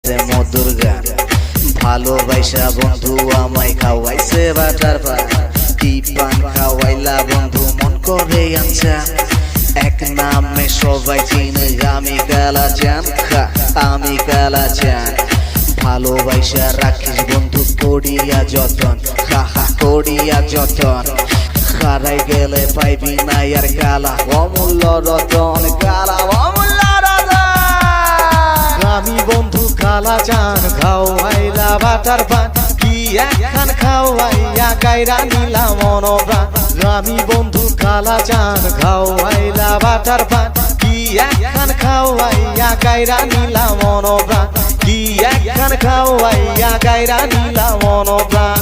গাইছে মধুর গান ভালোবাসা বন্ধু আমায় খাওয়াইছে বাটার পান কি পান খাওয়াইলা বন্ধু মন করে আনছা এক নামে সবাই চিনে আমি কালাচান আমি কালাচান ভালোবাসা রাখিস বন্ধু করিয়া যতন করিয়া যতন হারাই গেলে পাইবি না আর কালা অমূল্য রতন কালা অমূল্য রতন আমি বন্ধু কালাচান খাওয়াইলা বাটার পান কি একখান খাওয়াইয়া গাইরা নিলাম মনোপ্রাণ আমি বন্ধু কালাচান খাওয়াইলা বাটার পান কি একখান খাওয়াইয়া গাইরা নিলাম মনোপ্রাণ কি একখান খাওয়াইয়া গাইরা নিলাম মনোপ্রাণ